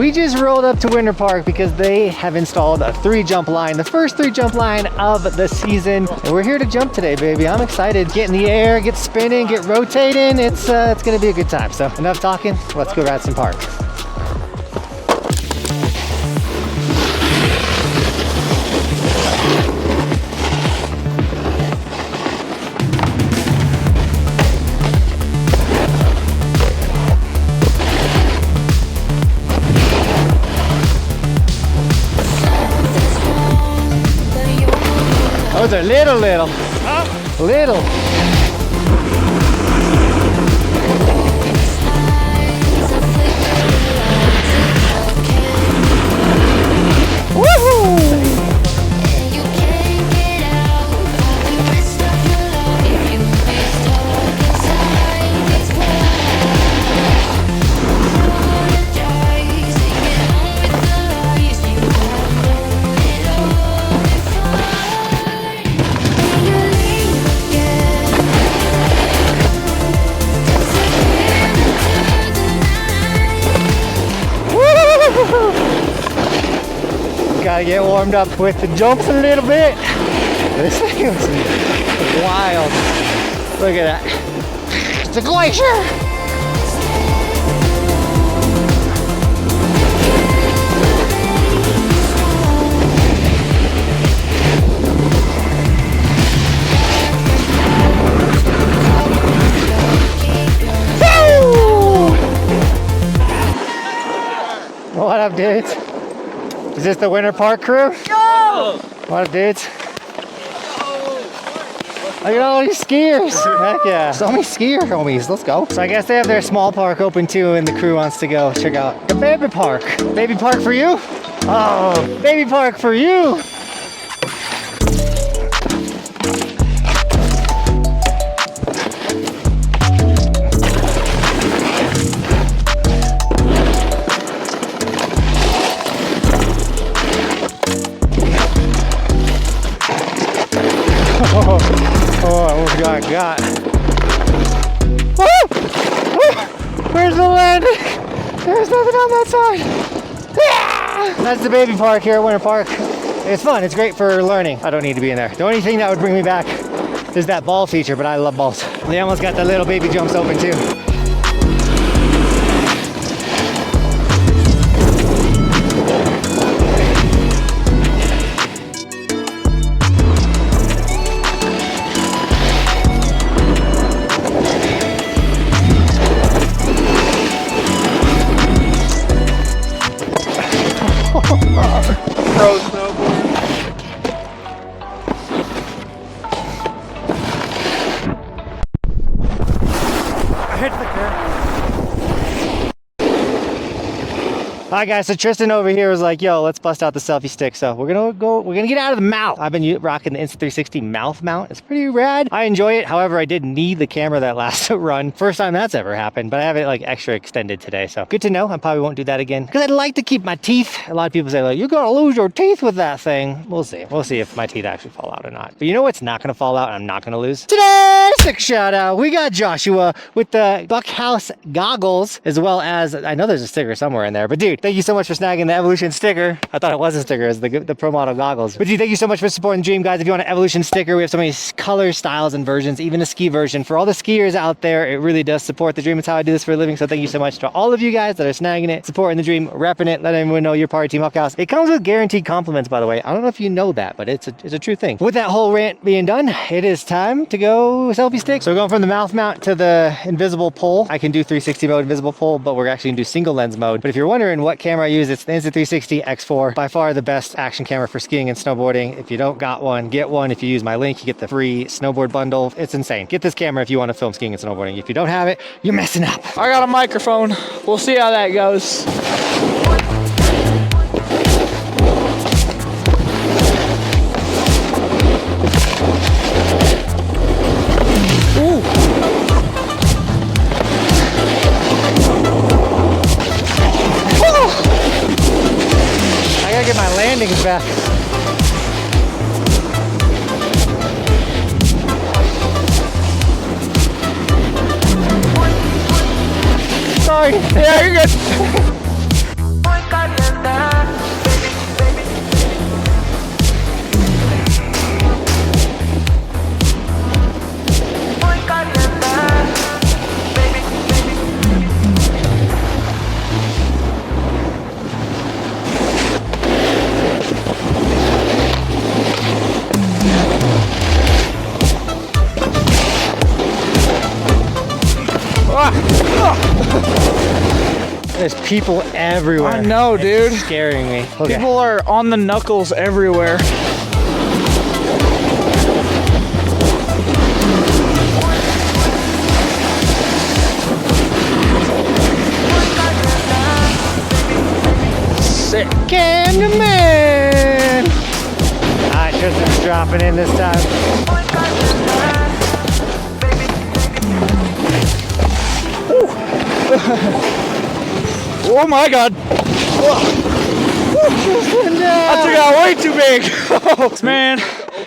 We just rolled up to Winter Park because they have installed a 3-jump line, the first 3-jump line of the season. And we're here to jump today, baby. I'm excited. Get in the air, get spinning, get rotating. It's gonna be a good time. So enough talking, let's go Radisson Park. Those are little. Little. Woohoo! Gotta get warmed up with the jumps a little bit. This thing is wild. Look at that. It's a glacier. Woo! What up, dudes? Is this the Winter Park crew? Go! What up, dudes? Look at all these skiers. Heck yeah. So many skier homies. Let's go. So I guess they have their small park open too, and the crew wants to go check out the baby park. Baby park for you? Oh, baby park for you. Oh, I almost got. Woo! Woo! Where's the landing? There's nothing on that side. Yeah! That's the baby park here at Winter Park. It's fun. It's great for learning. I don't need to be in there. The only thing that would bring me back is that ball feature, but I love balls. They almost got the little baby jumps open too. Pro snowboard. I hit the curb. Alright guys, so Tristan over here was like, yo, let's bust out the selfie stick. So we're gonna get out of the mount. I've been rocking the Insta360 mouth mount. It's pretty rad. I enjoy it. However, I did need the camera that last run. First time that's ever happened, but I have it like extra extended today. So good to know. I probably won't do that again because I'd like to keep my teeth. A lot of people say like, you're gonna lose your teeth with that thing. We'll see. We'll see if my teeth actually fall out or not. But you know what's not gonna fall out and I'm not gonna lose? Today's stick shout out. We got Joshua with the Buckhouse goggles, as well as, I know there's a sticker somewhere in there, but dude, thank you so much for snagging the Evolution sticker. I thought it was a sticker, it's the Pro Model goggles. But dude, thank you so much for supporting the dream, guys. If you want an Evolution sticker, we have so many colors, styles, and versions, even a ski version. For all the skiers out there, it really does support the dream. It's how I do this for a living. So thank you so much to all of you guys that are snagging it, supporting the dream, repping it, letting everyone know you're part of Team Buckhouse. It comes with guaranteed compliments, by the way. I don't know if you know that, but it's a true thing. With that whole rant being done, it is time to go selfie stick. So we're going from the mouth mount to the invisible pole. I can do 360 mode invisible pole, but we're actually gonna do single lens mode. But if you're wondering what camera I use, it's the Insta360 X4. By far the best action camera for skiing and snowboarding. If you don't got one, get one. If you use my link, you get the free snowboard bundle. It's insane. Get this camera if you want to film skiing and snowboarding. If you don't have it, you're messing up. I got a microphone. We'll see how that goes. I gotta get my landings back. Sorry. Yeah, you're good. people everywhere. I know, dude. It's scaring me. Okay. People are on the knuckles everywhere. Sick. Cameraman! Alright, Tristan's dropping in this time. Oh my god. I took it out way too big. Man,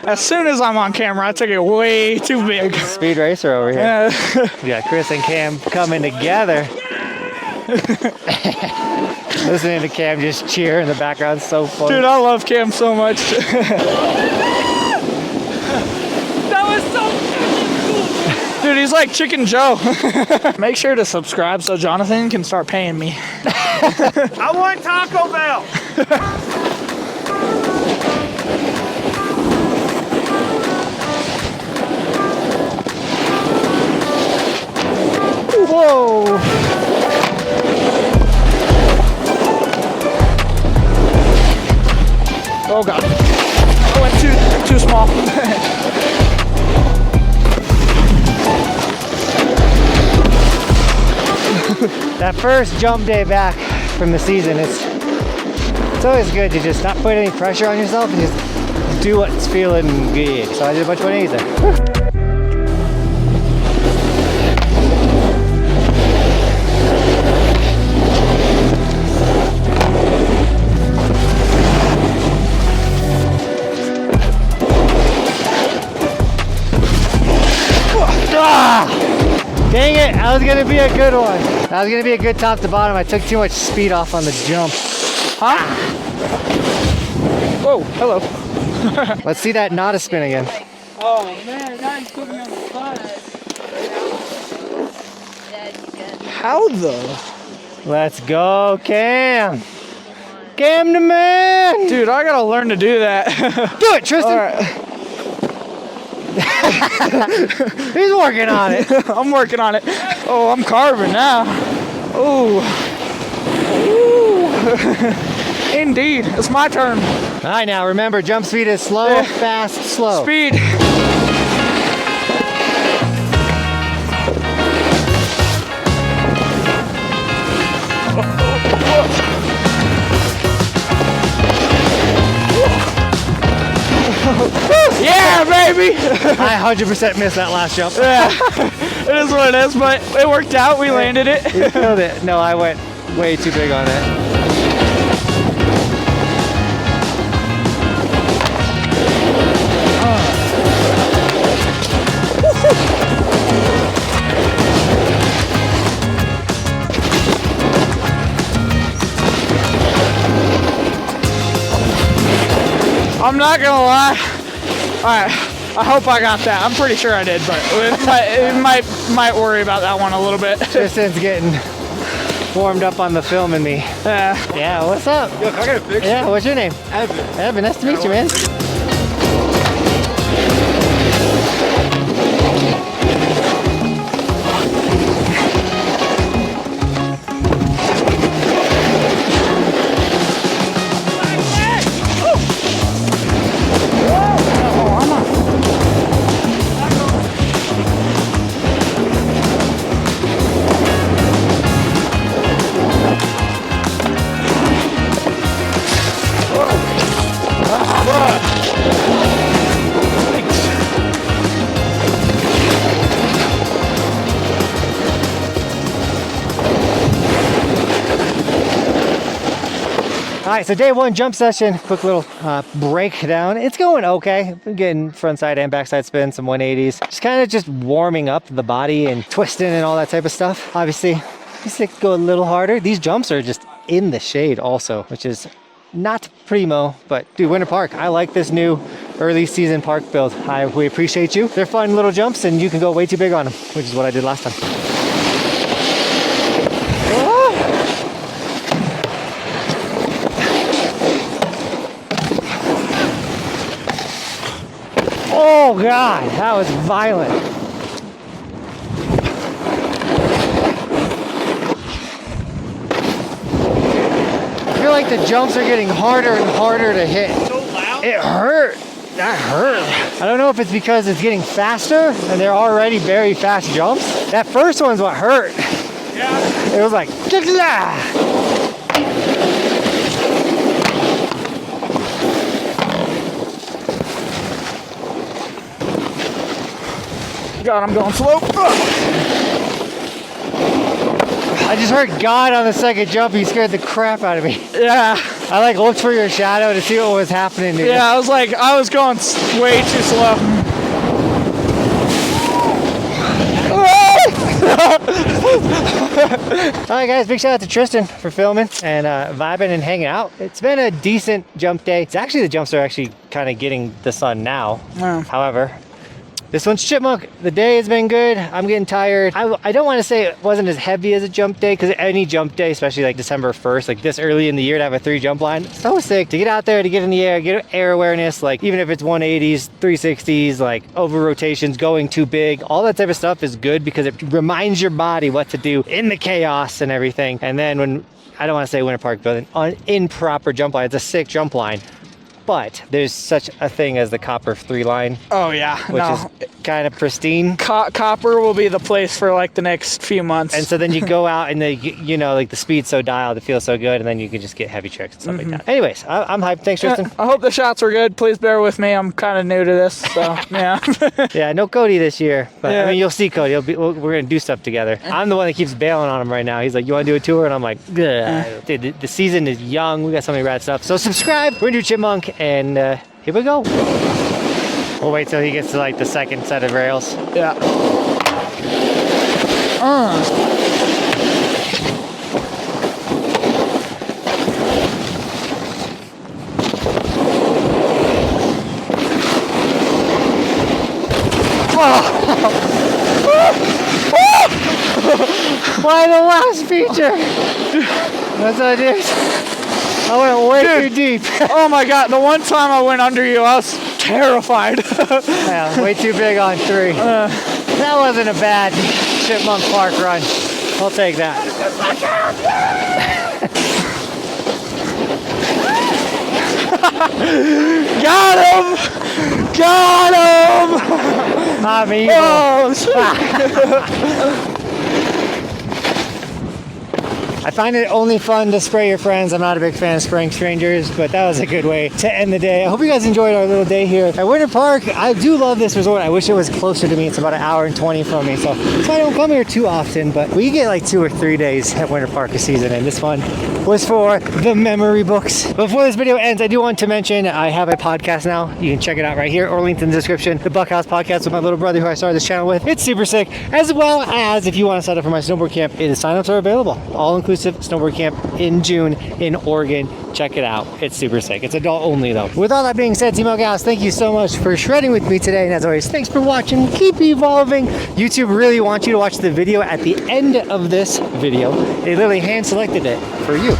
as soon as I'm on camera, I took it way too big. Speed racer over here. We got Chris and Cam coming together. Listening to Cam just cheer in the background, so funny. Dude, I love Cam so much. That was so cool. Dude, he's like Chicken Joe. Make sure to subscribe so Jonathan can start paying me. I want Taco Bell. Whoa! Oh god. I went too small. That first jump day back from the season, it's always good to just not put any pressure on yourself and just do what's feeling good. So I did a bunch of 180s there. Dang it, that was gonna be a good one. That was gonna be a good top to bottom. I took too much speed off on the jump. Huh? Whoa, hello. Let's see that not a spin again. Oh man, now he's putting me on the spot. How the? Let's go, Cam. Cam the man. Dude, I gotta learn to do that. Do it, Tristan. All right. He's working on it. I'm working on it. Oh, I'm carving now. Ooh. Ooh. Indeed, it's my turn. All right, now remember, jump speed is slow, Yeah. fast, slow. Speed. Yeah, baby! I 100% missed that last jump. Yeah, it is what it is, but it worked out. We landed it. You killed it. No, I went way too big on it. I'm not gonna lie. Alright, I hope I got that. I'm pretty sure I did, but it might worry about that one a little bit. Tristan's getting warmed up on the film and me. Yeah, what's up? Yo, can I get a picture? Yeah, what's your name? Evan. Evan, nice to meet you, man. All right, so day one jump session, quick little breakdown. It's going okay. Been getting front side and backside spin, some 180s. Just kind of just warming up the body and twisting and all that type of stuff. Obviously, just to go a little harder. These jumps are just in the shade also, which is not primo, but dude, Winter Park, I like this new early season park build. We appreciate you. They're fun little jumps and you can go way too big on them, which is what I did last time. Oh God, that was violent. like the jumps are getting harder and harder to hit. So loud. It hurt. That hurt. I don't know if it's because it's getting faster and they're already very fast jumps. That first one's what hurt. Yeah. It was like, God, I'm going slow. I just heard God on the second jump. He scared the crap out of me. Yeah. I like looked for your shadow to see what was happening to you. Yeah, I was going way too slow. Alright guys, big shout out to Tristan for filming and vibing and hanging out. It's been a decent jump day. It's actually, the jumps are actually kind of getting the sun now. Yeah. However, this one's chipmunk. The day has been good. I'm getting tired. I don't want to say it wasn't as heavy as a jump day, because any jump day, especially like December 1st, like this early in the year, to have a 3 jump line, so sick. To get out there, to get in the air, get air awareness, like even if it's 180s, 360s, like over rotations, going too big, all that type of stuff is good because it reminds your body what to do in the chaos and everything. And then when, I don't want to say Winter Park building, on improper jump line, it's a sick jump line. But there's such a thing as the copper 3 line. Oh yeah, which is kind of pristine. Copper will be the place for like the next few months. And so then you go out and you know, like the speed's so dialed, it feels so good, and then you can just get heavy tricks and stuff like that. Anyways, I'm hyped. Thanks, Tristan. I hope the shots were good. Please bear with me. I'm kind of new to this, so yeah. Yeah, no Cody this year, but Yeah. I mean, you'll see Cody. We're gonna do stuff together. I'm the one that keeps bailing on him right now. He's like, "You want to do a tour?" And I'm like, "Ugh." Dude, the season is young. We got so many rad stuff. So subscribe. We're gonna do Chipmunk, and here we go. We'll wait till he gets to like the second set of rails. Yeah. Why the last feature? That's what I did. I went way too deep. Oh my God, the one time I went under you, I was terrified. Yeah, way too big on 3. That wasn't a bad Chipmunk Park run. I'll take that. Got him! Got him! I'm evil. Oh, shit. I find it only fun to spray your friends. I'm not a big fan of spraying strangers, but that was a good way to end the day. I hope you guys enjoyed our little day here at Winter Park. I do love this resort. I wish it was closer to me. It's about 1 hour and 20 from me, so that's why I don't come here too often, but we get like 2 or 3 days at Winter Park a season, and this one was for the memory books. Before this video ends, I do want to mention I have a podcast now. You can check it out right here or linked in the description. The Buckhouse podcast with my little brother who I started this channel with. It's super sick. As well as if you want to sign up for my snowboard camp, the signups are available. All inclusive snowboard camp in June in Oregon. Check it out. It's super sick. It's adult only though. With all that being said, Team Elgas, thank you so much for shredding with me today. And as always, thanks for watching. Keep evolving. YouTube really wants you to watch the video at the end of this video. They literally hand selected it for you.